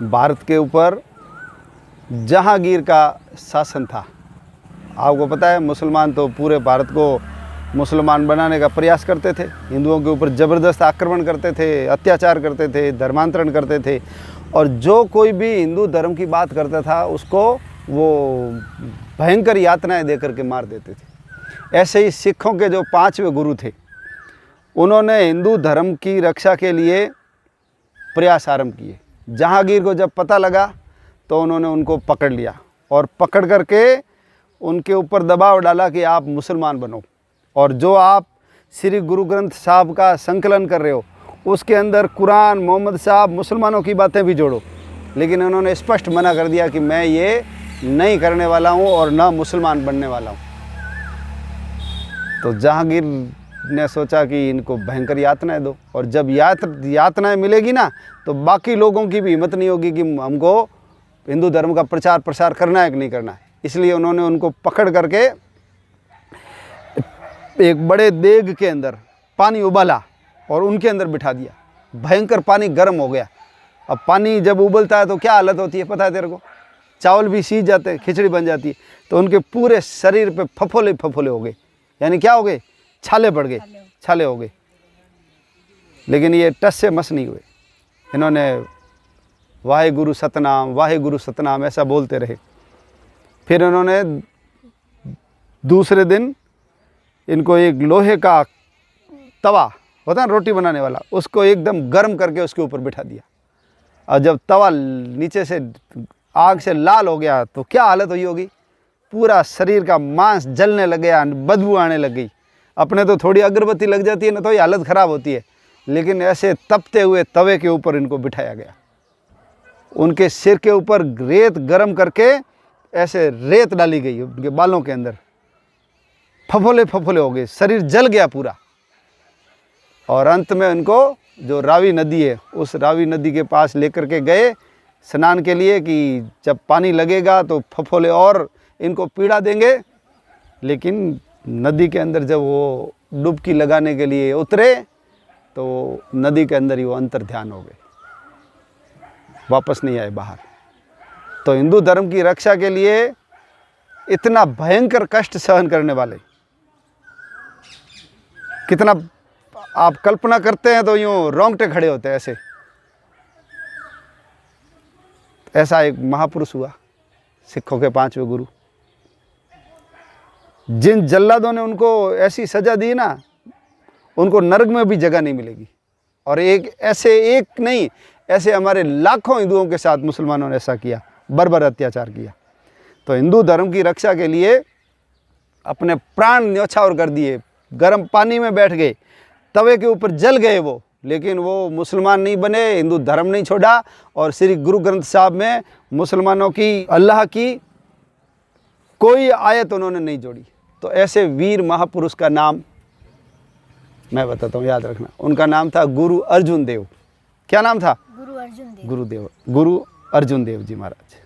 भारत के ऊपर जहांगीर का शासन था। आपको पता है मुसलमान तो पूरे भारत को मुसलमान बनाने का प्रयास करते थे, हिंदुओं के ऊपर ज़बरदस्त आक्रमण करते थे, अत्याचार करते थे, धर्मांतरण करते थे, और जो कोई भी हिंदू धर्म की बात करता था उसको वो भयंकर यातनाएं दे करके मार देते थे। ऐसे ही सिखों के जो 5वें गुरु थे, उन्होंने हिंदू धर्म की रक्षा के लिए प्रयास आरंभ किए। जहांगीर को जब पता लगा तो उन्होंने उनको पकड़ लिया और पकड़ करके उनके ऊपर दबाव डाला कि आप मुसलमान बनो, और जो आप श्री गुरु ग्रंथ साहब का संकलन कर रहे हो उसके अंदर कुरान, मोहम्मद साहब, मुसलमानों की बातें भी जोड़ो। लेकिन उन्होंने स्पष्ट मना कर दिया कि मैं ये नहीं करने वाला हूँ और ना मुसलमान बनने वाला हूँ। तो जहांगीर ने सोचा कि इनको भयंकर यातनाएं दो, और जब यातनाएं मिलेगी ना तो बाकी लोगों की भी हिम्मत नहीं होगी कि हमको हिंदू धर्म का प्रचार प्रसार करना है कि नहीं करना है। इसलिए उन्होंने उनको पकड़ करके एक बड़े देग के अंदर पानी उबाला और उनके अंदर बिठा दिया। भयंकर पानी गर्म हो गया। अब पानी जब उबलता है तो क्या हालत होती है पता है तेरे को? चावल भी सीज जाते हैं, खिचड़ी बन जाती है। तो उनके पूरे शरीर पे फफोले फफोले हो गए, यानी क्या हो गए? छाले पड़ गए, छाले हो गए। लेकिन ये टस से मस नहीं हुए। इन्होंने वाहेगुरु सतनाम ऐसा बोलते रहे। फिर इन्होंने दूसरे दिन इनको एक लोहे का तवा होता है रोटी बनाने वाला, उसको एकदम गर्म करके उसके ऊपर बिठा दिया। और जब तवा नीचे से आग से लाल हो गया तो क्या हालत हुई होगी? पूरा शरीर का मांस जलने लग गया, बदबू आने लग गई। अपने तो थोड़ी अगरबत्ती लग जाती है ना तो ये हालत ख़राब होती है, लेकिन ऐसे तपते हुए तवे के ऊपर इनको बिठाया गया। उनके सिर के ऊपर रेत गरम करके ऐसे रेत डाली गई, उनके बालों के अंदर फफोले फफोले हो गए, शरीर जल गया पूरा। और अंत में उनको जो रावी नदी है उस रावी नदी के पास लेकर के गए स्नान के लिए कि जब पानी लगेगा तो फफोले और इनको पीड़ा देंगे। लेकिन नदी के अंदर जब वो डुबकी लगाने के लिए उतरे तो नदी के अंदर ही वो अंतर ध्यान हो गए, वापस नहीं आए बाहर। तो हिंदू धर्म की रक्षा के लिए इतना भयंकर कष्ट सहन करने वाले, कितना आप कल्पना करते हैं तो यूँ रोंगटे खड़े होते हैं ऐसे। ऐसा एक महापुरुष हुआ सिखों के 5वें गुरु। जिन जल्लादों ने उनको ऐसी सजा दी ना, उनको नरक में भी जगह नहीं मिलेगी। और एक नहीं, ऐसे हमारे लाखों हिंदुओं के साथ मुसलमानों ने ऐसा किया, बर्बर अत्याचार किया। तो हिंदू धर्म की रक्षा के लिए अपने प्राण न्यौछावर कर दिए, गर्म पानी में बैठ गए, तवे के ऊपर जल गए वो, लेकिन वो मुसलमान नहीं बने, हिंदू धर्म नहीं छोड़ा। और श्री गुरु ग्रंथ साहब में मुसलमानों की, अल्लाह की कोई आयत उन्होंने नहीं जोड़ी। तो ऐसे वीर महापुरुष का नाम मैं बताता हूँ, याद रखना। उनका नाम था गुरु अर्जुन देव। क्या नाम था? गुरु अर्जुन देव। गुरु अर्जुन देव जी महाराज।